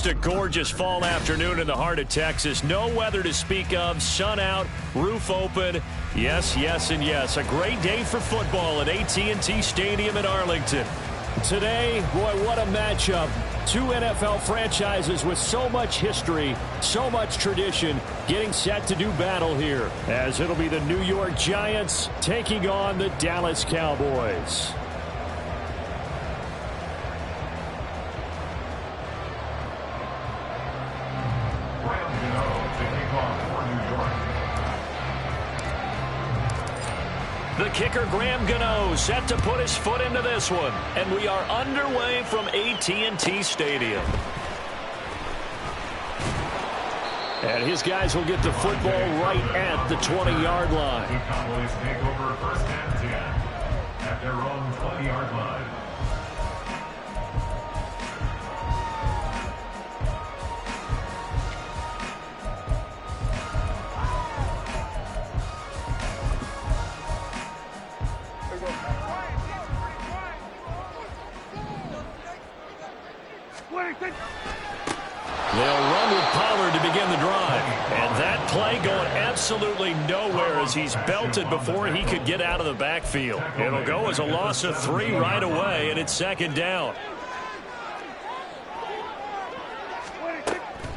A gorgeous fall afternoon in the heart of Texas. No weather to speak of. Sun out, roof open. Yes, yes, and yes. A great day for football at AT&T Stadium in Arlington. Today, boy, what a matchup. Two NFL franchises with so much history, so much tradition, getting set to do battle here, as it'll be the New York Giants taking on the Dallas Cowboys. The kicker, Graham Gano, set to put his foot into this one. And we are underway from AT&T Stadium. And his guys will get the football right at the 20-yard line. The Cowboys take over first and 10 at their own 20-yard line. They'll run with Pollard to begin the drive. And that play going absolutely nowhere as he's belted before he could get out of the backfield. It'll go as a loss of 3 right away, and it's second down.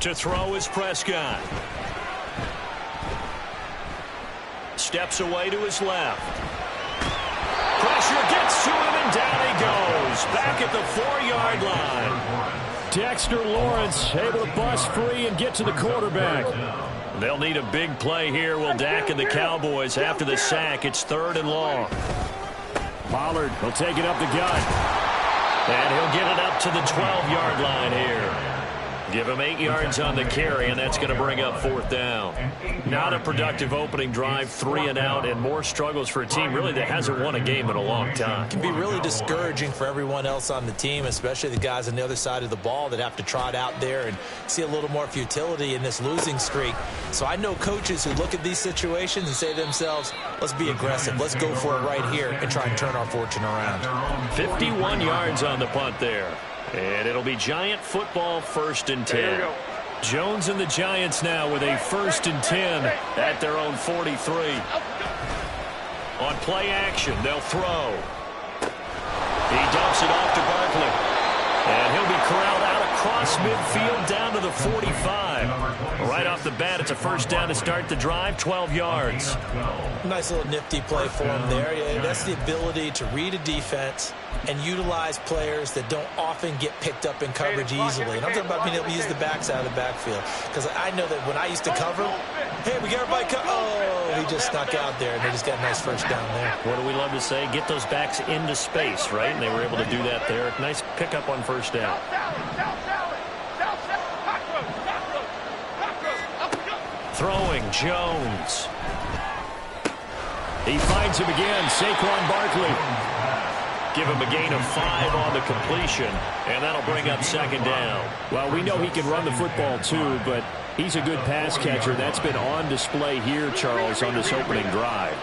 To throw is Prescott. Steps away to his left. Pressure gets to him, and down he goes. Back at the 4-yard line. Dexter Lawrence able to bust free and get to the quarterback. They'll need a big play here. Will Dak and the Cowboys after the sack. It's 3rd and long. Pollard will take it up the gut. And he'll get it up to the 12-yard line here. Give him 8 yards on the carry, and that's going to bring up 4th down. Not a productive opening drive, 3 and out, and more struggles for a team really that hasn't won a game in a long time. It can be really discouraging for everyone else on the team, especially the guys on the other side of the ball that have to trot out there and see a little more futility in this losing streak. So I know coaches who look at these situations and say to themselves, let's be aggressive. Let's go for it right here and try and turn our fortune around. 51 yards on the punt there. And it'll be Giant football, 1st and 10. Jones and the Giants now with a 1st and 10 at their own 43. On play action, they'll throw. He dumps it off to Barkley. And he'll be corralled out across midfield down to the 45. Right off the bat, it's a 1st down to start the drive, 12 yards. Nice little nifty play for him there. Yeah, that's the ability to read a defense and utilize players that don't often get picked up in coverage easily. And I'm talking about being able to use the backs out of the backfield. Because I know that when I used to cover, hey, we got everybody covered. Oh, he just snuck out there, and they just got a nice 1st down there. What do we love to say? Get those backs into space, right? And they were able to do that there. Nice pickup on 1st down. Throwing, Jones. He finds him again, Saquon Barkley. Give him a gain of 5 on the completion, and that'll bring up 2nd down. Well, we know he can run the football too, but he's a good pass catcher. That's been on display here, Charles, on this opening drive.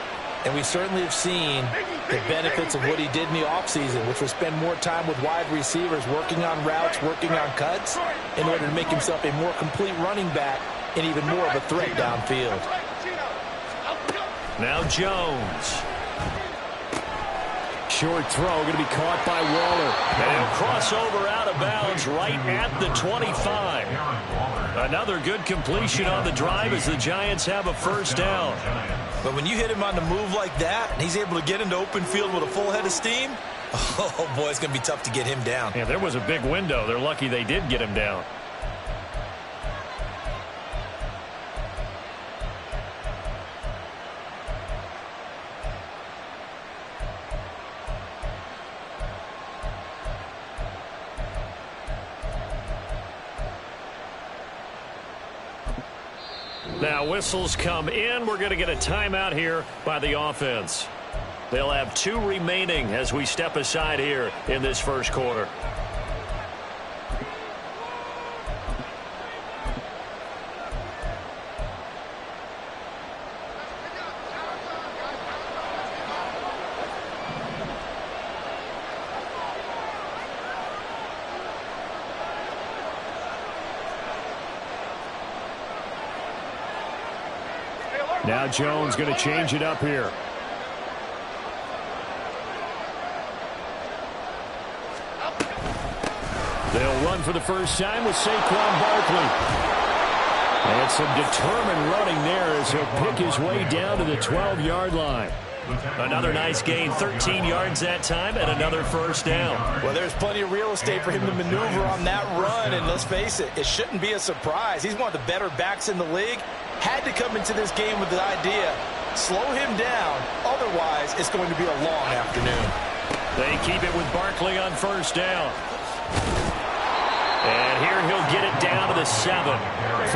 And we certainly have seen the benefits of what he did in the offseason, which was spend more time with wide receivers, working on routes, working on cuts, in order to make himself a more complete running back and even more of a threat downfield. Now Jones. Short throw, going to be caught by Waller. And he'll cross over out of bounds right at the 25. Another good completion on the drive as the Giants have a 1st down. But when you hit him on the move like that, and he's able to get into open field with a full head of steam, oh, boy, it's going to be tough to get him down. Yeah, there was a big window. They're lucky they did get him down. Now whistles come in. We're going to get a timeout here by the offense. They'll have 2 remaining as we step aside here in this 1st quarter. Now Jones going to change it up here. They'll run for the first time with Saquon Barkley. And some determined running there as he'll pick his way down to the 12-yard line. Another nice gain, 13 yards that time, and another first down. Well, there's plenty of real estate for him to maneuver on that run, and let's face it, it shouldn't be a surprise. He's one of the better backs in the league. Had to come into this game with the idea, slow him down, otherwise it's going to be a long afternoon. They keep it with Barkley on first down. And here he'll get it down to the 7.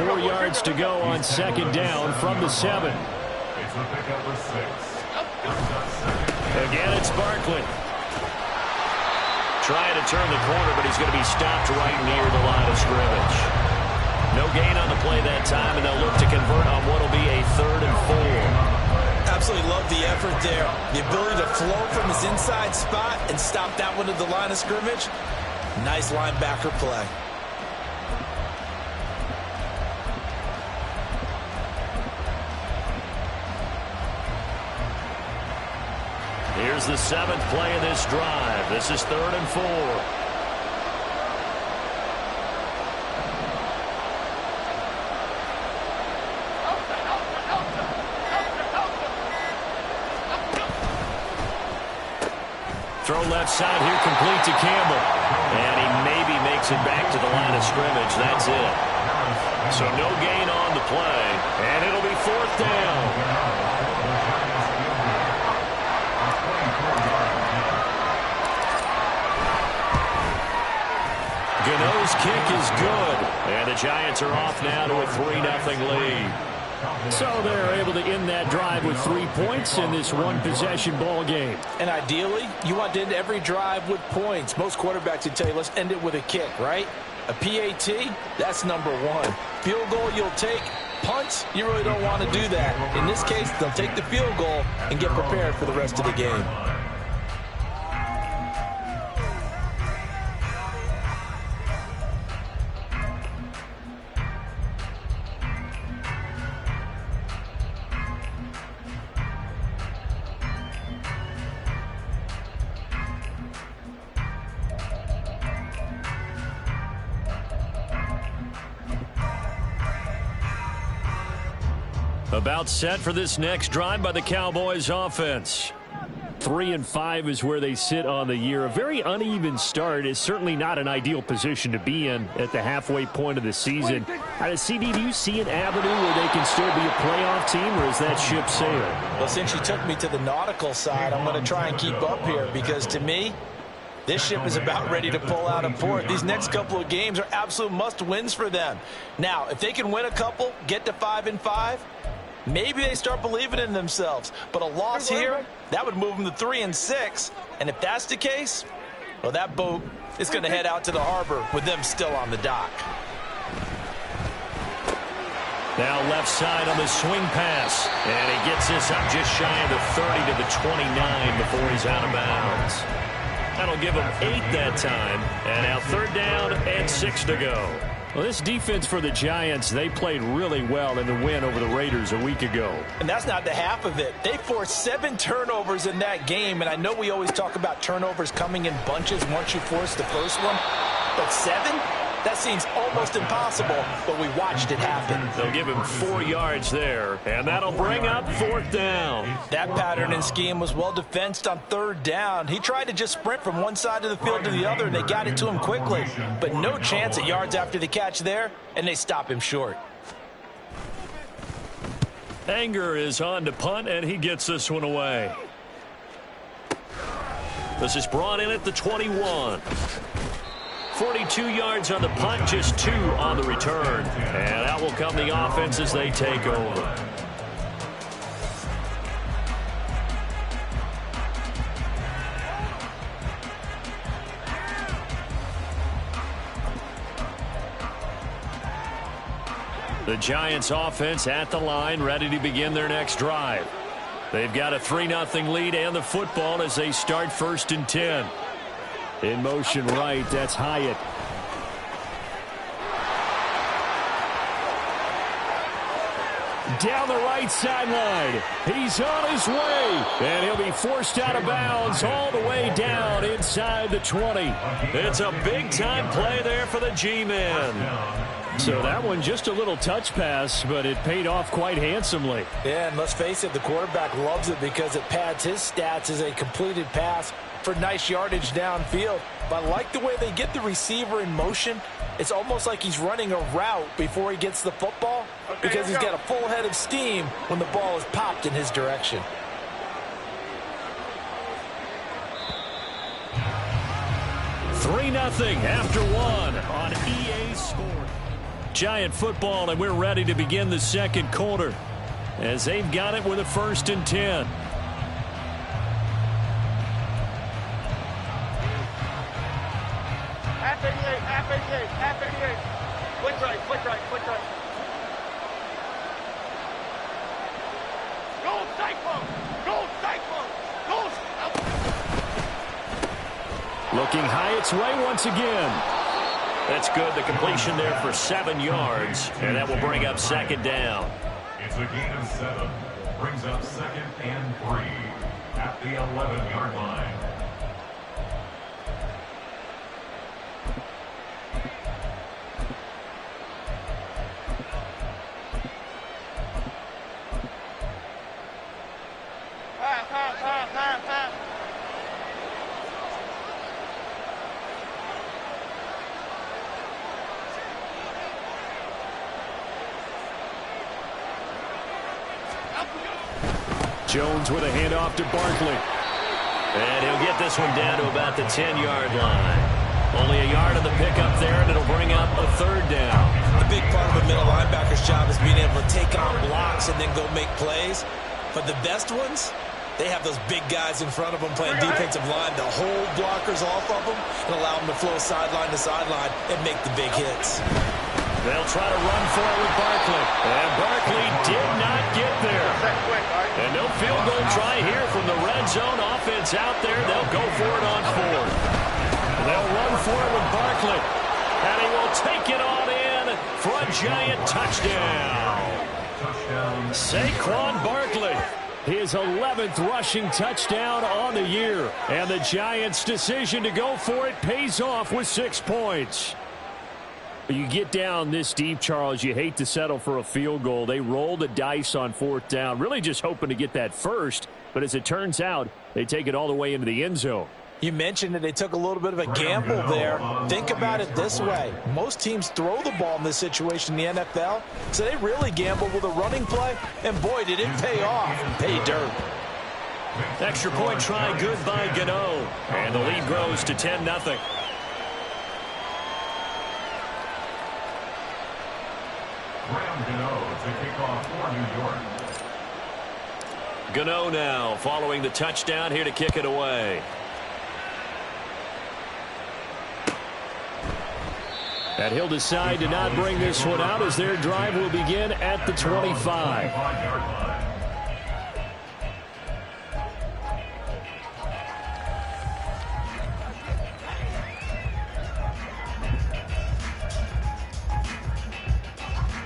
4 yards to go on second down from the 7. It's a pickup with 6. Again, it's Barkley. Trying to turn the corner, but he's going to be stopped right near the line of scrimmage. No gain on the play that time, and they'll look to convert on what will be a 3rd and 4. Absolutely love the effort there. The ability to flow from his inside spot and stop that one at the line of scrimmage. Nice linebacker play. Here's the 7th play of this drive. This is 3rd and 4. Throw left side here, complete to Campbell. And he maybe makes it back to the line of scrimmage. That's it. So no gain on the play. And it'll be 4th down. Gano's kick is good. And the Giants are off now to a 3-0 lead. So they're able to end that drive with 3 points in this one-possession ball game. And ideally, you want to end every drive with points. Most quarterbacks would tell you, let's end it with a kick, right? A PAT, that's number 1. Field goal you'll take. Punts, you really don't want to do that. In this case, they'll take the field goal and get prepared for the rest of the game. About set for this next drive by the Cowboys offense. 3-5 is where they sit on the year. A very uneven start is certainly not an ideal position to be in at the halfway point of the season. CD, do you see an avenue where they can still be a playoff team, or is that ship sailed? Well, since you took me to the nautical side, I'm going to try and keep up here because to me, this ship is about ready to pull out of port. These next couple of games are absolute must-wins for them. Now, if they can win a couple, get to 5-5, maybe they start believing in themselves. But a loss here, that would move them to 3-6. And if that's the case, well, that boat is going to head out to the harbor with them still on the dock. Now left side on the swing pass. And he gets this up just shy of the 30 to the 29 before he's out of bounds. That'll give him 8 that time. And now 3rd down and 6 to go. Well, this defense for the Giants, they played really well in the win over the Raiders a week ago. And that's not the half of it. They forced 7 turnovers in that game, and I know we always talk about turnovers coming in bunches once you force the first one, but 7? That seems almost impossible, but we watched it happen. They'll give him 4 yards there, and that'll bring up 4th down. That pattern and scheme was well defensed on 3rd down. He tried to just sprint from one side of the field to the other, and they got it to him quickly. But no chance at yards after the catch there, and they stop him short. Anger is on to punt, and he gets this one away. This is brought in at the 21. 42 yards on the punt, just 2 on the return. And out will come the offense as they take over. The Giants offense at the line, ready to begin their next drive. They've got a 3-0 lead and the football as they start 1st and 10. In motion right, that's Hyatt. Down the right sideline. He's on his way. And he'll be forced out of bounds all the way down inside the 20. It's a big-time play there for the G-Men. So that one just a little touch pass, but it paid off quite handsomely. Yeah, and let's face it, the quarterback loves it because it pads his stats as a completed pass for nice yardage downfield. But I like the way they get the receiver in motion. It's almost like he's running a route before he gets the football because he's got a full head of steam when the ball is popped in his direction. Three 3-0 after one on EA Sports. Giant football, and we're ready to begin the second quarter as they've got it with a 1st and 10. Half 88. Quick right. Go Cyclone! Looking high its way once again. That's good. The completion there for 7 yards, and that will bring up 2nd down. It's a gain of 7. Brings up 2nd and 3 at the 11-yard line. Jones with a handoff to Barkley. And he'll get this one down to about the 10-yard line. Only a yard of the pickup there, and it'll bring up a 3rd down. A big part of a middle linebacker's job is being able to take on blocks and then go make plays. But the best ones, they have those big guys in front of them playing defensive line to hold blockers off of them and allow them to flow sideline to sideline and make the big hits. They'll try to run for it with Barkley. And Barkley did not get there. And no field goal try here from the red zone. Offense out there. They'll go for it on 4th. They'll run for it with Barkley. And he will take it on in for a giant touchdown. Saquon Barkley. His 11th rushing touchdown on the year. And the Giants' decision to go for it pays off with 6 points. You get down this deep, Charles, you hate to settle for a field goal. They roll the dice on 4th down, really just hoping to get that first. But as it turns out, they take it all the way into the end zone. You mentioned that they took a little bit of a gamble there. Think about it this way. Most teams throw the ball in this situation in the NFL, so they really gamble with a running play. And, boy, did it pay off. Pay dirt. Extra point try good by Gano. And the lead grows to 10-0. Gano to kick off for New York. Gano now following the touchdown here to kick it away. And he'll decide to not bring this one out as their drive will begin at the 25.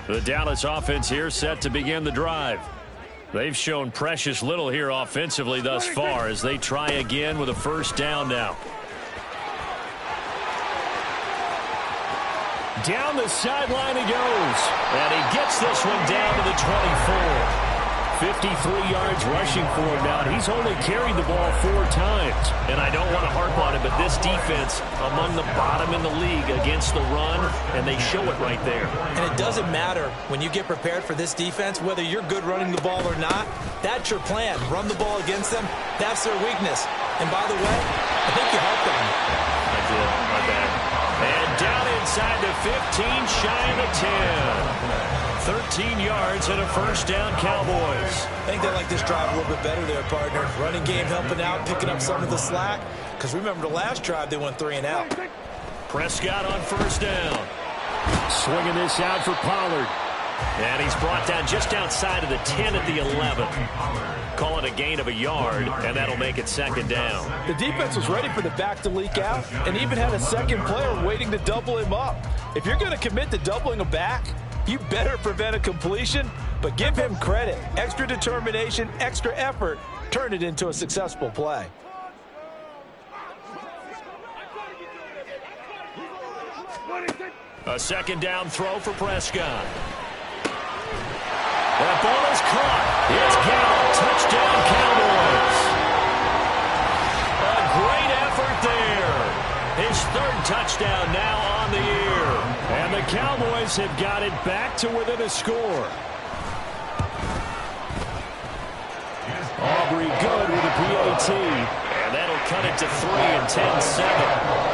The Dallas offense here set to begin the drive. They've shown precious little here offensively thus far as they try again with a 1st down now. Down the sideline he goes. And he gets this one down to the 24. 53 yards rushing for him now. He's only carried the ball 4 times. And I don't want to harp on it, but this defense among the bottom in the league against the run, and they show it right there. And it doesn't matter when you get prepared for this defense, whether you're good running the ball or not, that's your plan. Run the ball against them. That's their weakness. And by the way, I think you harped on it. I did. My bad. And down inside the 15, shy of the 10. 13 yards and a 1st down, Cowboys. I think they like this drive a little bit better there, partner. Running game helping out, picking up some of the slack. Because remember the last drive, they went 3 and out. Prescott on 1st down. Swinging this out for Pollard. And he's brought down just outside of the 10 at the 11. Call it a gain of a yard, and that'll make it 2nd down. The defense was ready for the back to leak out and even had a second player waiting to double him up. If you're going to commit to doubling a back, you better prevent a completion But give him credit. Extra determination, extra effort turned it into a successful play. A second down throw for Prescott. That ball is caught. It's Gallup. Touchdown, Cowboys. A great effort there. His third touchdown now on the year. And the Cowboys have got it back to within a score. Aubrey good with a PAT. And that'll cut it to 3 and 10-7.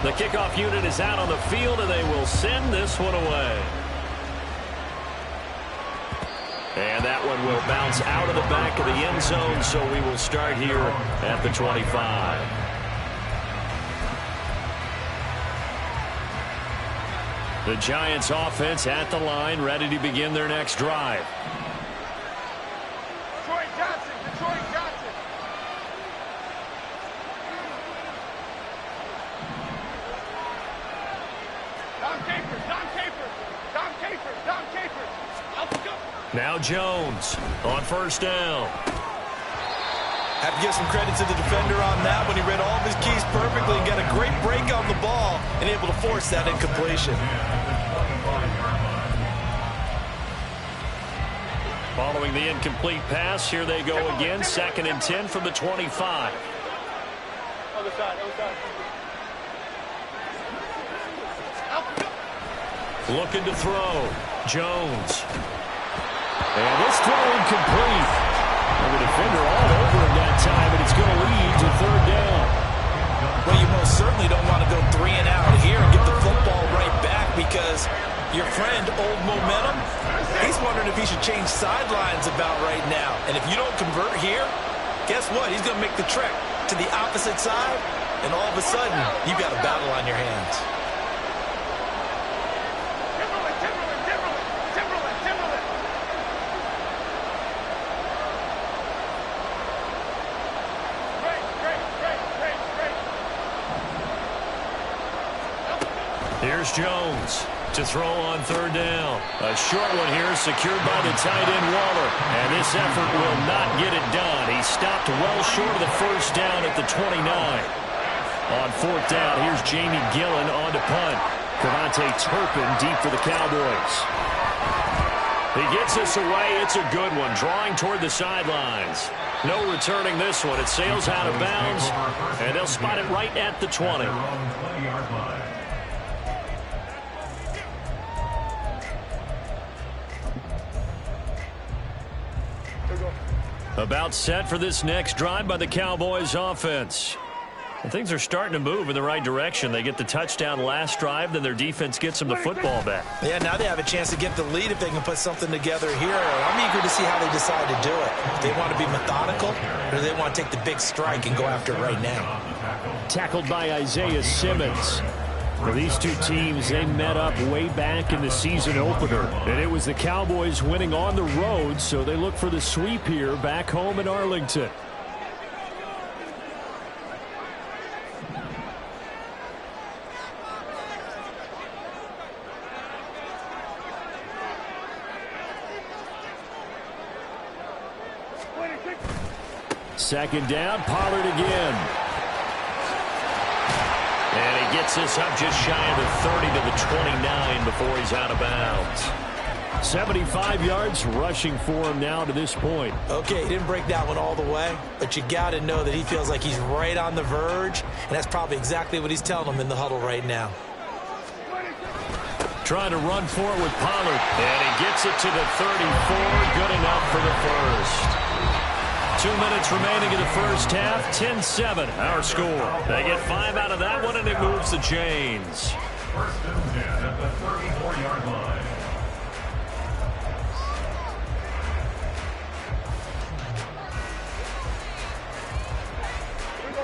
The kickoff unit is out on the field, and they will send this one away. And that one will bounce out of the back of the end zone, so we will start here at the 25. The Giants offense at the line, ready to begin their next drive. Detroit Johnson. Dom Capers. Out the go. Now Jones on first down. Have to give some credit to the defender on that when he read all of his keys perfectly and got a great break on the ball and able to force that incompletion. Following the incomplete pass, here they go again. 2nd and 10 from the 25. Other side. Looking to throw. Jones. And this throw incomplete. And the defender all over him that time, and it's going to lead to 3rd down. Well, you most certainly don't want to go 3 and out here and get the football right back because your friend, Old Momentum, he's wondering if he should change sidelines about right now. And if you don't convert here, guess what? He's going to make the trek to the opposite side, and all of a sudden, you've got a battle on your hands. Timberland. Great. Here's Jones to throw on 3rd down. A short one here secured by the tight end Waller. And this effort will not get it done. He stopped well short of the first down at the 29. On 4th down, here's Jamie Gillen on to punt. Cavante Turpin deep for the Cowboys. He gets this away. It's a good one. Drawing toward the sidelines. No returning this one. It sails out of bounds, and they'll spot it right at the 20. About set for this next drive by the Cowboys offense. And things are starting to move in the right direction. They get the touchdown last drive, then their defense gets them the football back. Yeah, now they have a chance to get the lead if they can put something together here. I'm eager to see how they decide to do it. If they want to be methodical, or do they want to take the big strike and go after it right now? Tackled by Isaiah Simmons. Well, these two teams, they met up way back in the season opener. And it was the Cowboys winning on the road, so they look for the sweep here back home in Arlington. Second down, Pollard again. And he gets this up just shy of the 30 to the 29 before he's out of bounds. 75 yards rushing for him now to this point. Okay, he didn't break that one all the way, but you got to know that he feels like he's right on the verge, and that's probably exactly what he's telling them in the huddle right now. Trying to run for it with Pollard, and he gets it to the 34. Good enough for the first. 2 minutes remaining in the first half. 10-7, our score. They get 5 out of that one, and it moves the chains. 1st and 10 at the 34-yard line.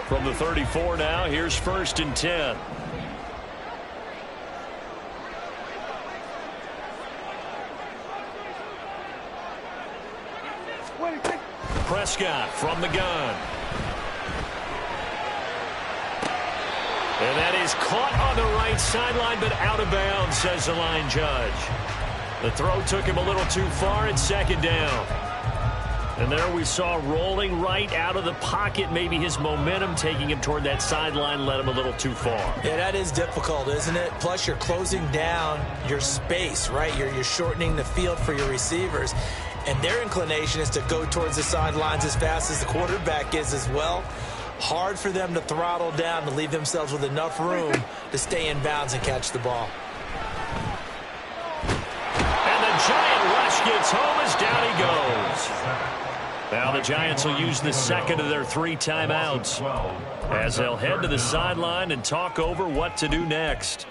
From the 34 now, here's 1st and 10. Prescott from the gun. And that is caught on the right sideline, but out of bounds, says the line judge. The throw took him a little too far at second down. And there we saw rolling right out of the pocket. Maybe his momentum taking him toward that sideline led him a little too far. Yeah, that is difficult, isn't it? Plus, you're closing down your space, right? You're shortening the field for your receivers. And their inclination is to go towards the sidelines as fast as the quarterback is as well. Hard for them to throttle down to leave themselves with enough room to stay in bounds and catch the ball. And the Giant rush gets home as down he goes. Now the Giants will use the second of their 3 timeouts as they'll head to the sideline and talk over what to do next.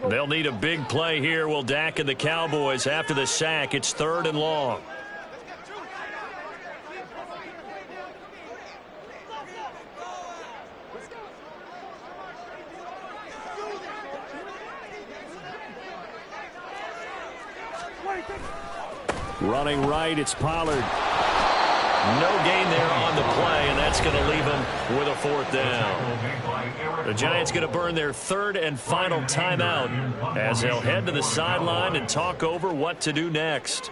They'll need a big play here, will Dak and the Cowboys. After the sack, it's 3rd and long. Running right, it's Pollard. No gain there on the play, and that's going to leave him with a 4th down. The Giants going to burn their 3rd and final timeout as they'll head to the sideline and talk over what to do next.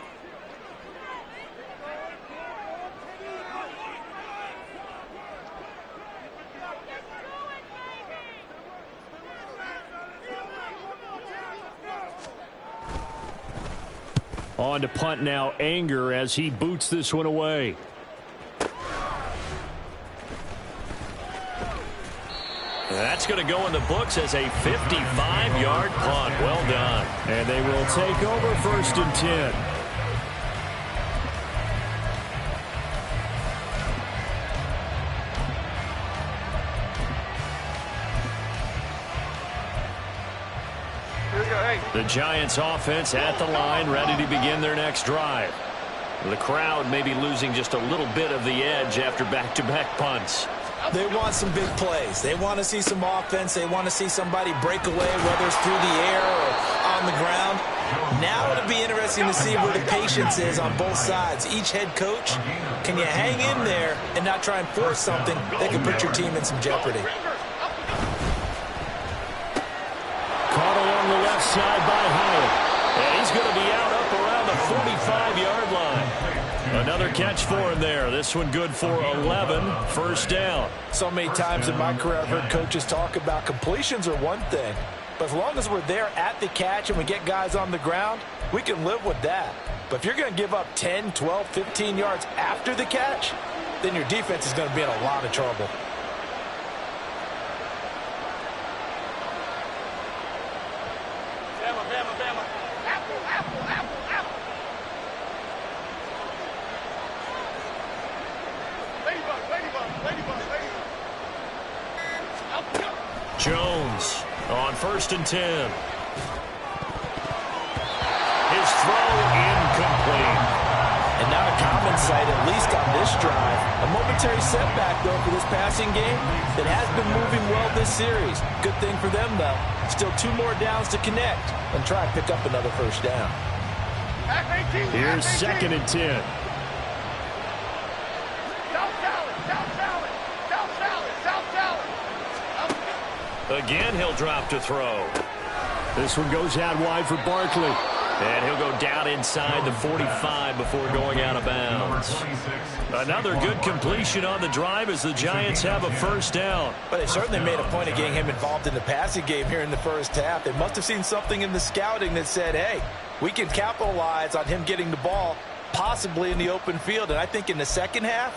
On to punt now, Anger, as he boots this one away. That's going to go in the books as a 55-yard punt. Well done. And they will take over 1st and 10. The Giants offense at the line, ready to begin their next drive. The crowd may be losing just a little bit of the edge after back-to-back punts. They want some big plays. They want to see some offense. They want to see somebody break away, whether it's through the air or on the ground. Now it'll be interesting to see where the patience is on both sides. Each head coach, can you hang in there and not try and force something that can put your team in some jeopardy? Caught along the left side by Howard. And he's going to be out up around the 45-yard line. Another catch for him there. This one good for 11. 1st down. So many times in my career I've heard coaches talk about completions are one thing. But as long as we're there at the catch and we get guys on the ground, we can live with that. But if you're going to give up 10, 12, 15 yards after the catch, then your defense is going to be in a lot of trouble. Jones on 1st and 10. His throw incomplete. And not a common sight, at least on this drive. A momentary setback, though, for this passing game that has been moving well this series. Good thing for them, though. Still 2 more downs to connect and try and pick up another 1st down. Here's 2nd and 10. Again, he'll drop to throw. This one goes out wide for Barkley. And he'll go down inside the 45 before going out of bounds. Another good completion on the drive as the Giants have a 1st down. But they certainly made a point of getting him involved in the passing game here in the 1st half. They must have seen something in the scouting that said, hey, we can capitalize on him getting the ball, possibly in the open field. And I think in the 2nd half,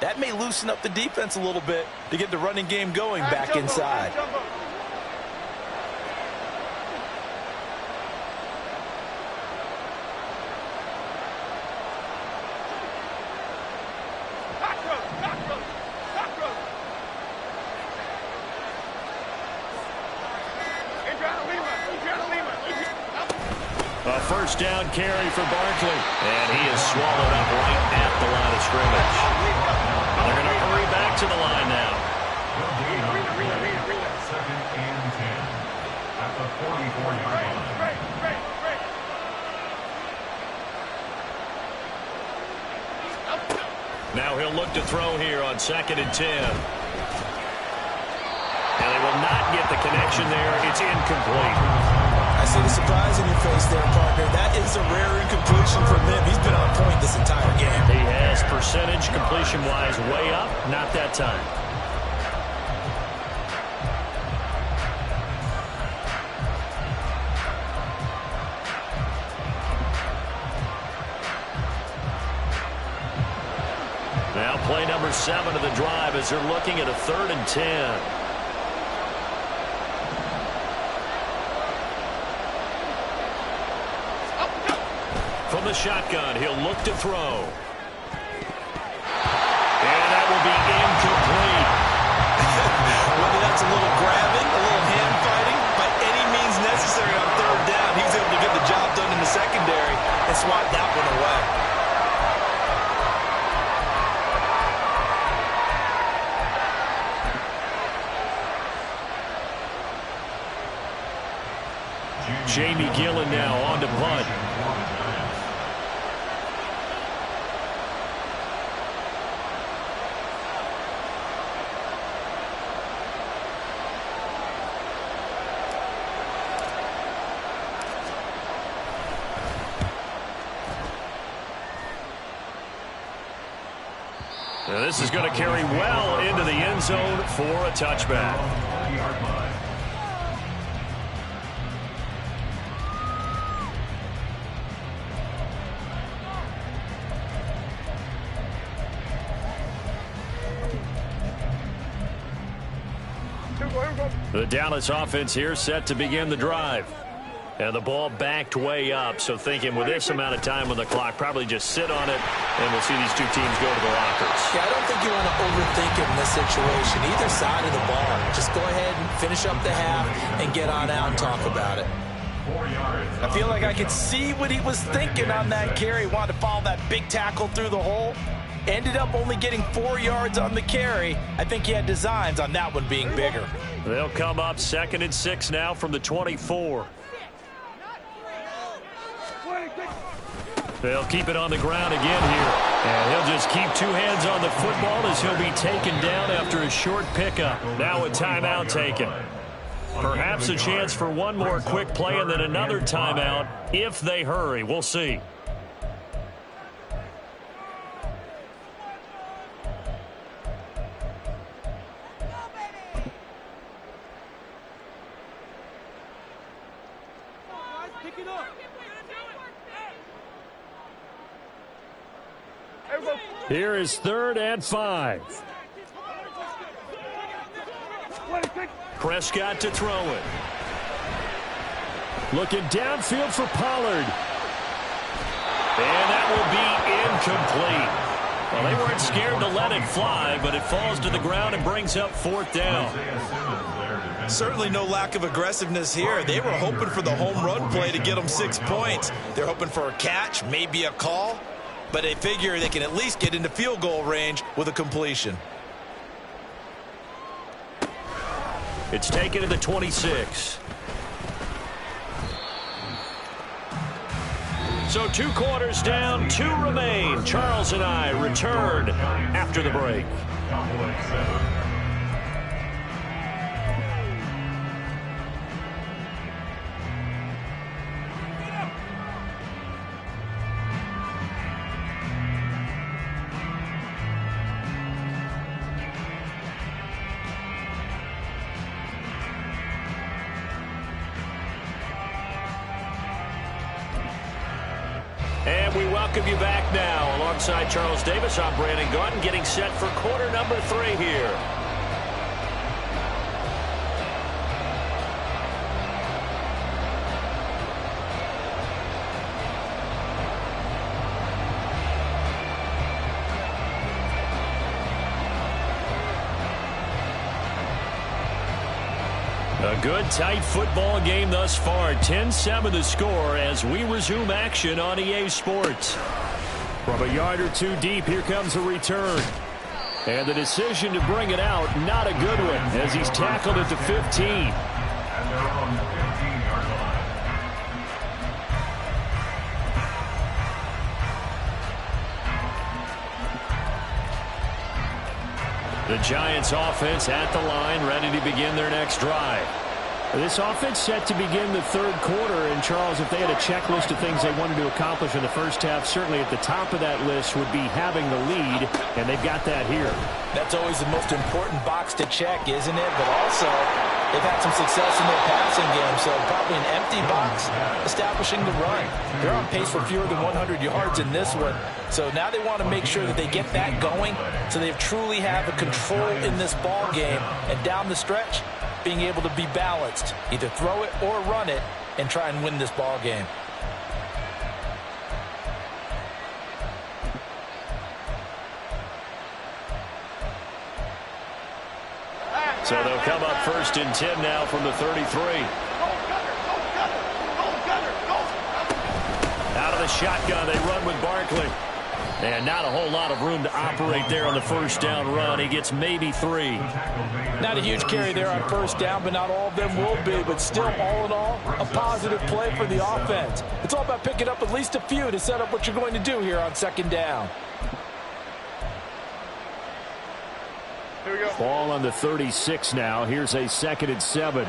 that may loosen up the defense a little bit to get the running game going back inside. A 1st down carry for Barkley. And he is swallowed up right at the line of scrimmage. They're going to hurry back to the line now. 2nd and 10 at the 44-yard line. Now he'll look to throw here on 2nd and 10. And they will not get the connection there. It's incomplete. I see the surprise in your face there, partner. That is a rare incompletion from him. He's been on point this entire game. He has percentage completion-wise way up. Not that time. Now play number 7 of the drive as they're looking at a 3rd and 10. From the shotgun, he'll look to throw. And that will be incomplete. Whether that's a little grabbing, a little hand fighting, by any means necessary on 3rd down, he's able to get the job done in the secondary and swat that one away. Jamie Gillen now on to punt. Now this is going to carry well into the end zone for a touchback. The Dallas offense here set to begin the drive. And the ball backed way up, so thinking with this amount of time on the clock, probably just sit on it, and we'll see these two teams go to the lockers. Yeah, I don't think you want to overthink it in this situation. Either side of the ball. Just go ahead and finish up the half and get on out and talk about it. I feel like I could see what he was thinking on that carry. Wanted to follow that big tackle through the hole. Ended up only getting 4 yards on the carry. I think he had designs on that one being bigger. They'll come up 2nd and 6 now from the 24. They'll keep it on the ground again here. And he'll just keep 2 hands on the football as he'll be taken down after a short pickup. Now a timeout taken. Perhaps a chance for one more quick play and then another timeout if they hurry. We'll see. Here is 3rd and 5. Prescott to throw it. Looking downfield for Pollard. And that will be incomplete. Well, they weren't scared to let it fly, but it falls to the ground and brings up 4th down. Certainly no lack of aggressiveness here. They were hoping for the home run play to get them 6 points. They're hoping for a catch, maybe a call. But they figure they can at least get into field goal range with a completion. It's taken to the 26. So 2 quarters down, 2 remain. Charles and I return after the break. And we welcome you back now. Alongside Charles Davis, I'm Brandon Gaudin, getting set for quarter number 3 here. A good, tight football game thus far. 10-7 the score as we resume action on EA Sports. From a yard or 2 deep, here comes a return. And the decision to bring it out, not a good one, as he's tackled at the 15. And they're on the 15-yard line. The Giants offense at the line, ready to begin their next drive. This offense set to begin the third quarter. And, Charles, if they had a checklist of things they wanted to accomplish in the first half, certainly at the top of that list would be having the lead, and they've got that here. That's always the most important box to check, isn't it? But also, they've had some success in their passing game, so probably an empty box establishing the run. They're on pace for fewer than 100 yards in this one, so now they want to make sure that they get that going so they truly have a control in this ball game, and down the stretch, being able to be balanced, either throw it or run it, and try and win this ball game. So they'll come up 1st and 10 now from the 33. Out of the shotgun, they run with Barkley. And not a whole lot of room to operate there on the first down run. He gets maybe 3. Not a huge carry there on first down, but not all of them will be. But still, all in all, a positive play for the offense. It's all about picking up at least a few to set up what you're going to do here on 2nd down. Here we go. Ball on the 36 now. Here's a 2nd and 7.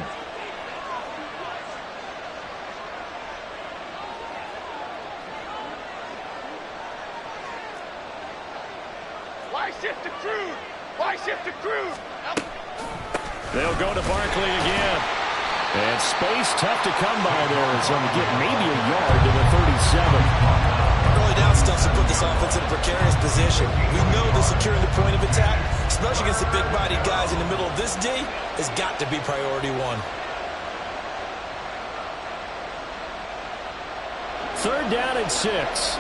Why shift to cruise? They'll go to Barkley again. And space tough to come by there. It's going to get maybe a yard to the 37. Early down stuff to put this offense in a precarious position. We know that securing the point of attack, especially against the big-bodied guys in the middle of this D, has got to be priority 1. 3rd down and 6.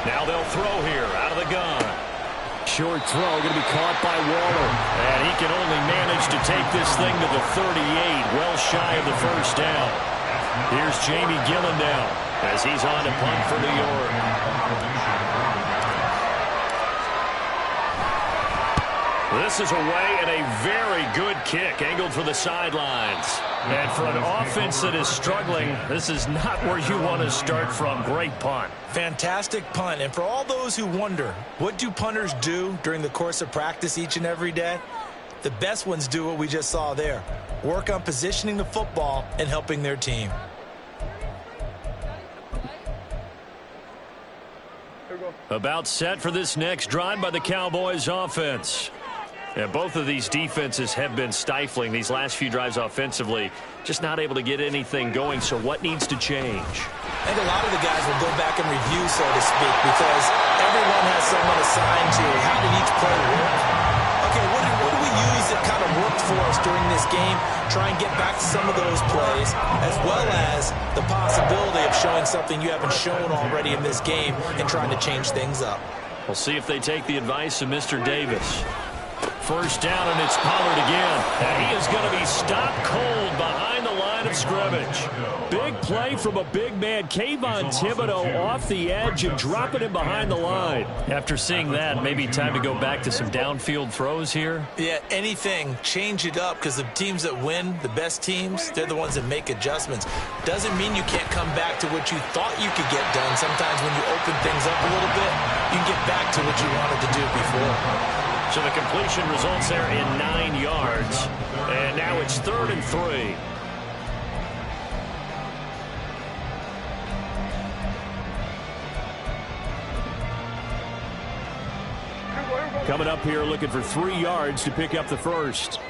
Now they'll throw here out of the gun. Short throw going to be caught by Waller. And he can only manage to take this thing to the 38, well shy of the first down. Here's Jamie Gillen now as he's on to punt for New York. This is away and a very good kick angled for the sidelines. And for an offense that is struggling, this is not where you want to start from. Great punt. Fantastic punt. And for all those who wonder, what do punters do during the course of practice each and every day? The best ones do what we just saw there. Work on positioning the football and helping their team. About set for this next drive by the Cowboys offense. And both of these defenses have been stifling these last few drives offensively. Just not able to get anything going. So what needs to change? I think a lot of the guys will go back and review, so to speak, because everyone has someone assigned to how did each play work. Okay, what do we use that kind of worked for us during this game? Try and get back to some of those plays, as well as the possibility of showing something you haven't shown already in this game and trying to change things up. We'll see if they take the advice of Mr. Davis. First down, and it's Pollard again. And he is going to be stopped cold behind the line of scrimmage. Big play from a big man, Kayvon Thibodeau, off the edge and dropping him behind the line. After seeing that, maybe time to go back to some downfield throws here. Yeah, anything. Change it up, because the teams that win, the best teams, they're the ones that make adjustments. Doesn't mean you can't come back to what you thought you could get done. Sometimes when you open things up a little bit, you can get back to what you wanted to do before. So the completion results there in 9 yards. And now it's 3rd and 3. Coming up here looking for 3 yards to pick up the first.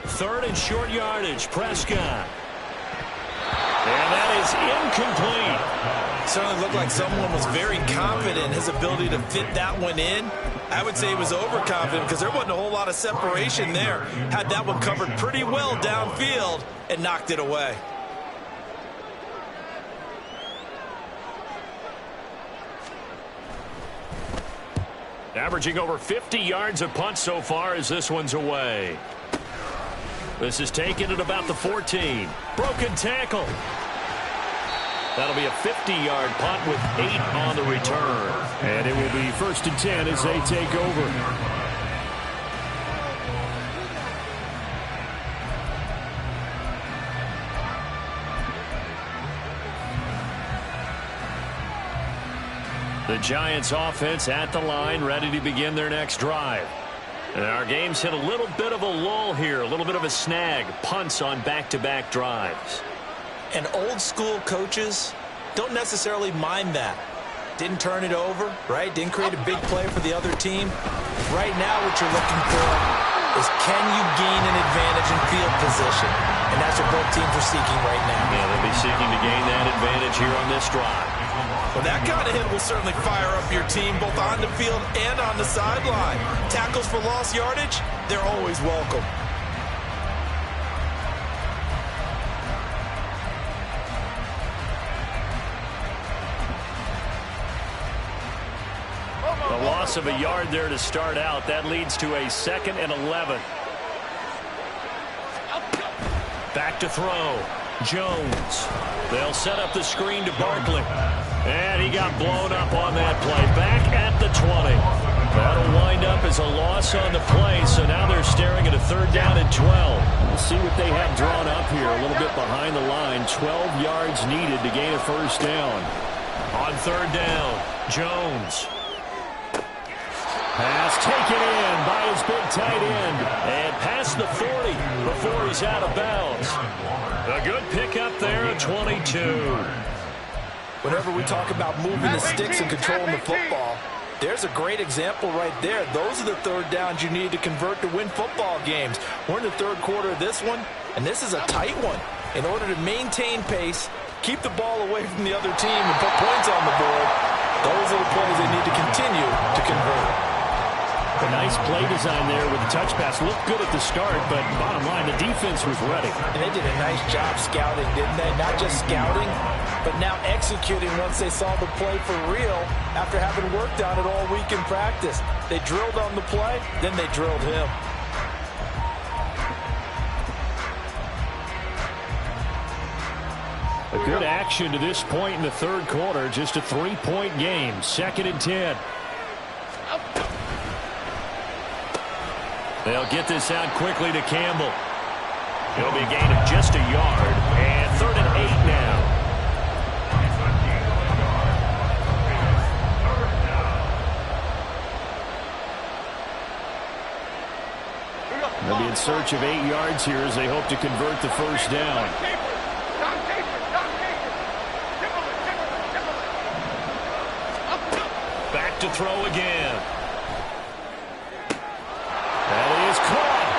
Third and short yardage, Prescott. And that is incomplete. Certainly looked like someone was very confident in his ability to fit that one in. I would say he was overconfident because there wasn't a whole lot of separation there. Had that one covered pretty well downfield and knocked it away. Averaging over 50 yards a punt so far as this one's away. This is taken at about the 14. Broken tackle. That'll be a 50-yard punt with 8 on the return. And it will be 1st and 10 as they take over. The Giants offense at the line, ready to begin their next drive. And our game's hit a little bit of a lull here, a little bit of a snag. Punts on back-to-back drives. And old-school coaches don't necessarily mind that. Didn't turn it over, right? Didn't create a big play for the other team. Right now what you're looking for is can you gain an advantage in field position? And that's what both teams are seeking right now. Yeah, they'll be seeking to gain that advantage here on this drive. Well, that kind of hit will certainly fire up your team both on the field and on the sideline. Tackles for lost yardage, they're always welcome. A loss of a yard there to start out. That leads to a 2nd and 11. Back to throw. Jones. They'll set up the screen to Barkley. And he got blown up on that play. Back at the 20. That'll wind up as a loss on the play. So now they're staring at a 3rd down and 12. We'll see what they have drawn up here. A little bit behind the line. 12 yards needed to gain a 1st down. On 3rd down, Jones. Pass taken in by his big tight end. And past the 40 before he's out of bounds. A good pickup there at 22. Whenever we talk about moving the sticks and controlling the football, there's a great example right there. Those are the 3rd downs you need to convert to win football games. We're in the 3rd quarter of this one, and this is a tight one. In order to maintain pace, keep the ball away from the other team, and put points on the board, those are the plays they need to continue to convert. A nice play design there with the touch pass. Looked good at the start, but bottom line, the defense was ready. And they did a nice job scouting, didn't they? Not just scouting, but now executing once they saw the play for real after having worked on it all week in practice. They drilled on the play, then they drilled him. A good action to this point in the 3rd quarter. Just a 3-point game. 2nd and 10. They'll get this out quickly to Campbell. It'll be a gain of just a yard. And 3rd and 8 now. They'll be in search of 8 yards here as they hope to convert the 1st down. Back to throw again.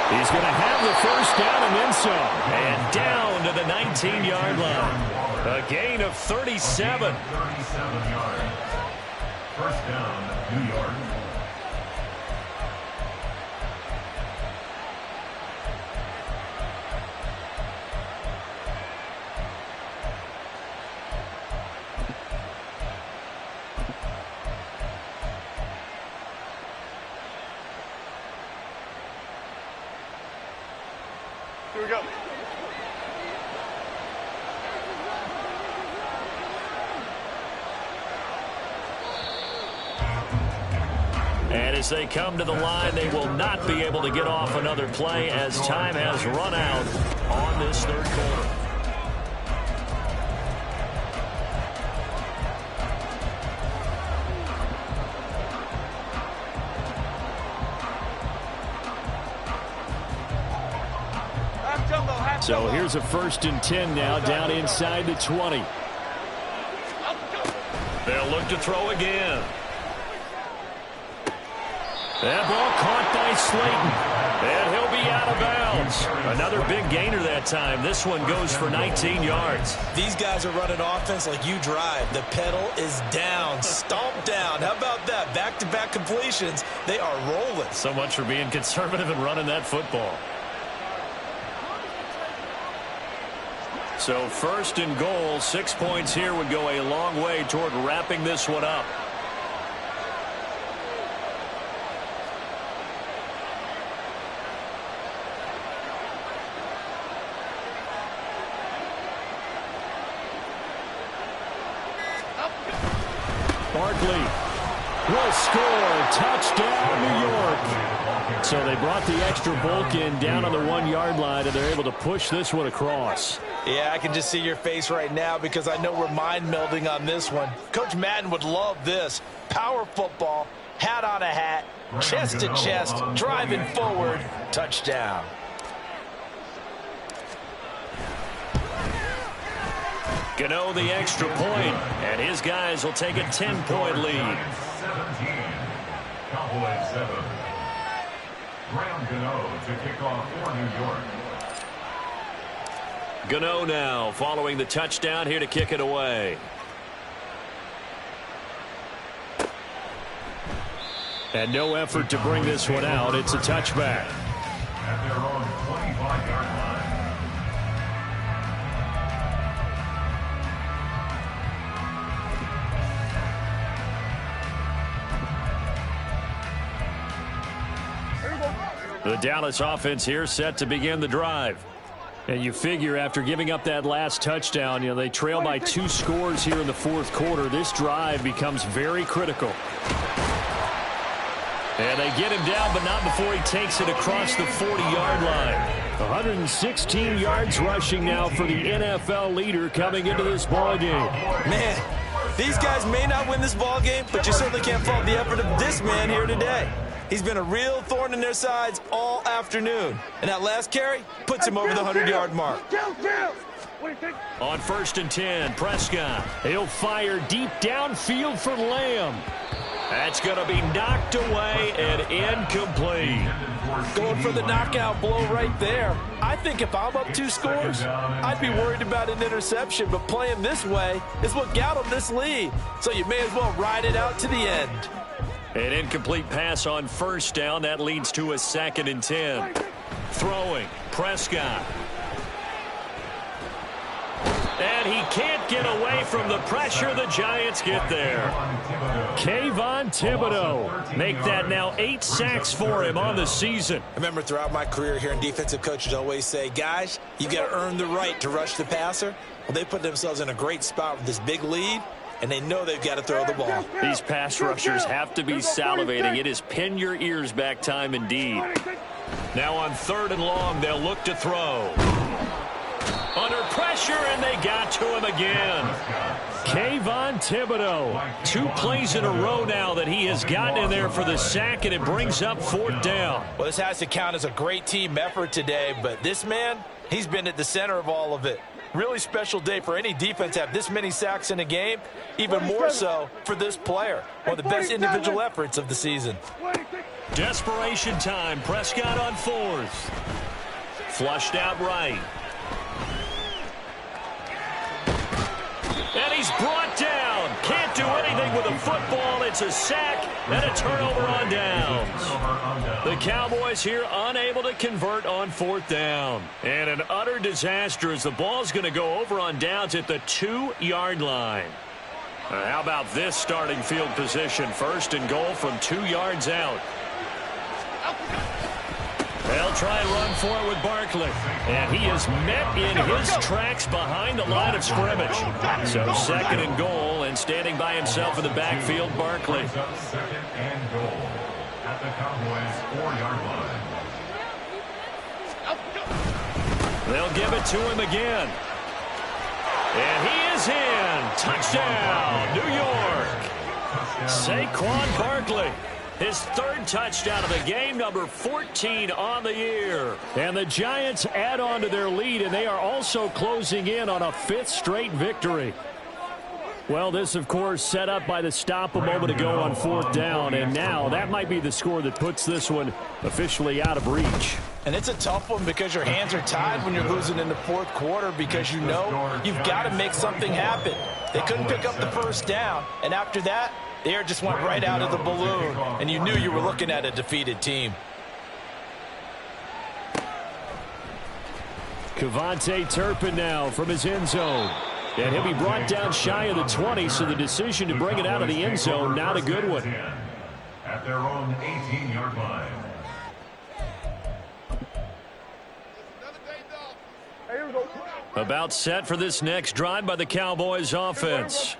He's going to have the 1st down and then some. And down to the 19-yard line. A gain of 37. 37 yards. 1st down, New York. Here we go. And as they come to the line, they will not be able to get off another play as time has run out on this 3rd quarter. So here's a 1st and 10 now down inside the 20. They'll look to throw again. That ball caught by Slayton. And he'll be out of bounds. Another big gainer that time. This one goes for 19 yards. These guys are running offense like you drive. The pedal is down, stomped down. How about that? Back-to-back completions. They are rolling. So much for being conservative and running that football. So 1st and goal, 6 points here would go a long way toward wrapping this one up. Barkley will score. Touchdown, New York. So they brought the extra bulk in down on the 1-yard line, and they're able to push this one across. Yeah, I can just see your face right now because I know we're mind melding on this one. Coach Madden would love this. Power football, hat on a hat, chest to chest, driving forward, touchdown. Gano the extra point, and his guys will take a 10-point lead. 17. Cowboys 7. Graham Gano to kick off for New York. Gano now following the touchdown here to kick it away. And no effort to bring this one out. It's a touchback. At their own 25-yard line. The Dallas offense here set to begin the drive. And you figure after giving up that last touchdown, they trail by 2 scores here in the fourth quarter. This drive becomes very critical. And they get him down, but not before he takes it across the 40-yard line. 116 yards rushing now for the NFL leader coming into this ballgame. Man, these guys may not win this ballgame, but you certainly can't fault the effort of this man here today. He's been a real thorn in their sides all afternoon. And that last carry puts him over the 100-yard mark. On 1st and 10, Prescott. He'll fire deep downfield for Lamb. That's going to be knocked away and incomplete. Going for the knockout blow right there. I think if I'm up 2 scores, I'd be worried about an interception. But playing this way is what got him this lead. So you may as well ride it out to the end. An incomplete pass on 1st down. That leads to a 2nd and 10. Throwing, Prescott. And he can't get away from the pressure. The Giants get there. Kayvon Thibodeau. Make that now 8 sacks for him on the season. I remember throughout my career hearing defensive coaches always say, guys, you got to earn the right to rush the passer. Well, they put themselves in a great spot with this big lead, and they know they've got to throw the ball. These pass rushers have to be salivating. It is pin your ears back time indeed. Now on 3rd and long, they'll look to throw. Under pressure, and they got to him again. Kayvon Thibodeau. 2 plays in a row now that he has gotten in there for the sack, and it brings up 4th down. Well, this has to count as a great team effort today, but this man, he's been at the center of all of it. Really special day for any defense to have this many sacks in a game, even more so for this player. One of the best individual efforts of the season. Desperation time. Prescott on 4th. Flushed out right. And he's brought down. Can't do anything with a football. It's a sack and a turnover on downs. The Cowboys here unable to convert on 4th down. And an utter disaster as the ball's going to go over on downs at the 2-yard line. How about this starting field position? 1st and goal from 2 yards out. They'll try and run for it with Barkley. And he is met in his tracks behind the line of scrimmage. So 2nd and goal, and standing by himself in the backfield, Barkley. 2nd and goal at the Cowboys 4-yard line. They'll give it to him again. And he is in. Touchdown, New York. Saquon Barkley. His 3rd touchdown of the game, number 14 on the year. And the Giants add on to their lead, and they are also closing in on a 5th straight victory. Well, this, of course, set up by the stop a moment ago on 4th down, and now that might be the score that puts this one officially out of reach. And it's a tough one because your hands are tied when you're losing in the 4th quarter because you know you've got to make something happen. They couldn't pick up the 1st down, and after that, the air just went right out of the balloon, and you knew you were looking at a defeated team. Kevontae Turpin now from his end zone. And he'll be brought down shy of the 20, so the decision to bring it out of the end zone, not a good one. At their own 18-yard line. About set for this next drive by the Cowboys offense.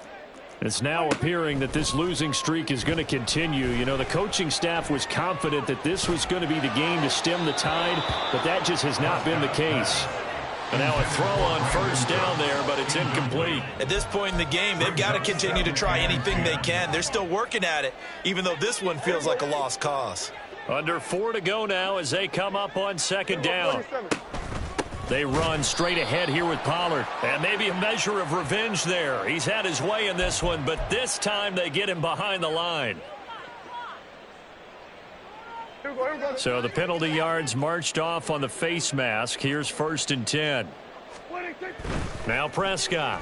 It's now appearing that this losing streak is going to continue. You know, the coaching staff was confident that this was going to be the game to stem the tide, but that just has not been the case. And now a throw on first down there, but it's incomplete. At this point in the game, they've got to continue to try anything they can. They're still working at it, even though this one feels like a lost cause. Under 4 to go now as they come up on second down. They run straight ahead here with Pollard. And maybe a measure of revenge there. He's had his way in this one, but this time they get him behind the line. So the penalty yards marched off on the face mask. Here's 1st and 10. Now Prescott.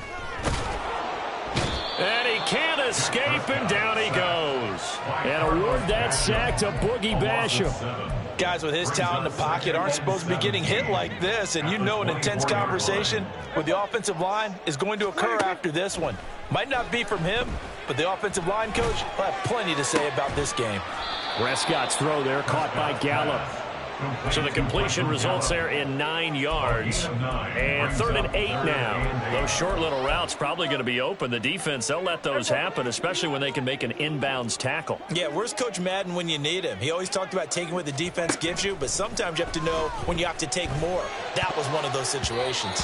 And he can't escape, and down he goes. And award that sack to Boogie Basham. Guys with his talent in the pocket aren't supposed to be getting hit like this, and you know an intense conversation with the offensive line is going to occur after this one. Might not be from him, but the offensive line coach will have plenty to say about this game. Prescott's throw there caught by Gallup. So the completion results there in 9 yards. And 3rd and 8 now. Those short little routes probably going to be open. The defense, they'll let those happen, especially when they can make an inbounds tackle. Yeah, where's Coach Madden when you need him? He always talked about taking what the defense gives you, but sometimes you have to know when you have to take more. That was one of those situations.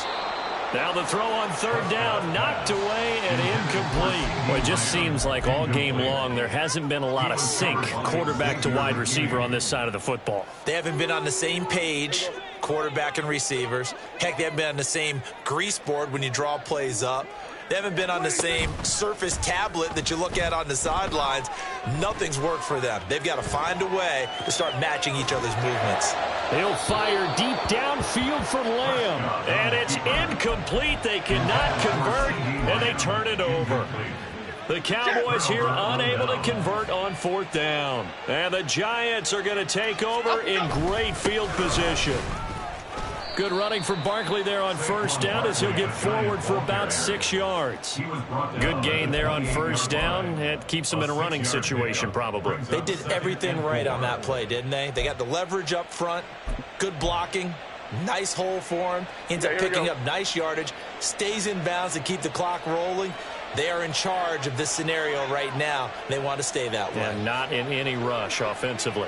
Now the throw on 3rd down, knocked away and incomplete. Well, it just seems like all game long there hasn't been a lot of sync quarterback to wide receiver on this side of the football. They haven't been on the same page, quarterback and receivers. Heck, they haven't been on the same grease board when you draw plays up. They haven't been on the same Surface tablet that you look at on the sidelines. Nothing's worked for them. They've got to find a way to start matching each other's movements. He'll fire deep downfield for Lamb. And it's incomplete. They cannot convert, and they turn it over. The Cowboys here unable to convert on 4th down. And the Giants are going to take over in great field position. Good running from Barkley there on 1st down as he'll get forward for about 6 yards. Good gain there on 1st down. It keeps them in a running situation probably. They did everything right on that play, didn't they? They got the leverage up front, good blocking, nice hole for him. Ends up picking up nice yardage, stays in bounds to keep the clock rolling. They are in charge of this scenario right now. They want to stay that way. And not in any rush offensively.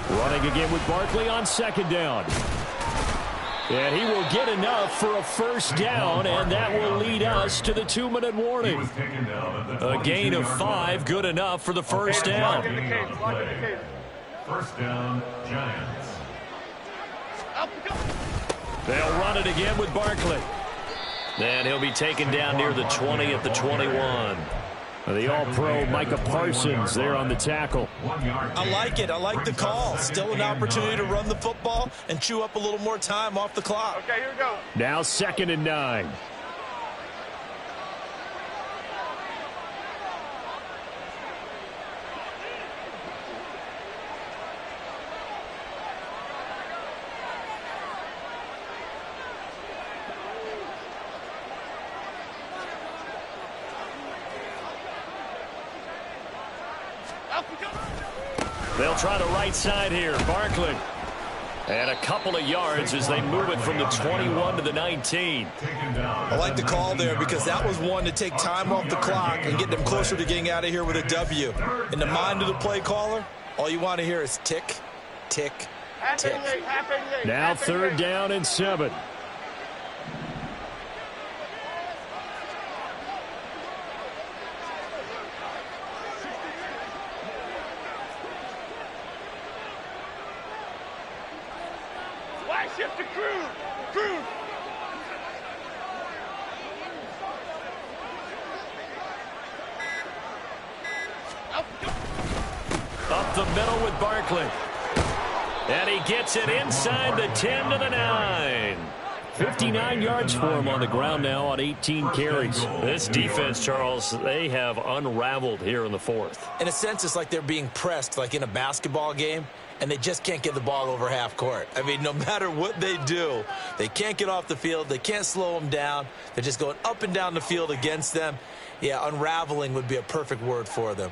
Running again with Barkley on 2nd down. And he will get enough for a 1st down, and that will lead us to the 2-minute warning. A gain of 5, good enough for the 1st down. 1st down, Giants. They'll run it again with Barkley. And he'll be taken down near the 20 at the 21. The All-Pro Micah Parsons there on the tackle. I like it. I like the call. Still an opportunity to run the football and chew up a little more time off the clock. Okay, here we go. Now 2nd and 9. They'll try the right side here. Barkley. And a couple of yards as they move it from the 21 to the 19. I like the call there because that was one to take time off the clock and get them closer to getting out of here with a W. In the mind of the play caller, all you want to hear is tick, tick, tick. Now 3rd down and 7. Shift to Cruz. Up the middle with Barkley. And he gets it inside the 10 to the 9. 59 yards for him on the ground now on 18 carries. This defense, Charles, they have unraveled here in the 4th. In a sense, it's like they're being pressed like in a basketball game, and they just can't get the ball over half court. I mean, no matter what they do, they can't get off the field. They can't slow them down. They're just going up and down the field against them. Yeah, unraveling would be a perfect word for them.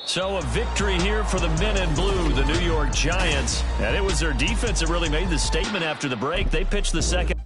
So a victory here for the men in blue, the New York Giants. And it was their defense that really made the statement after the break. They pitched the second.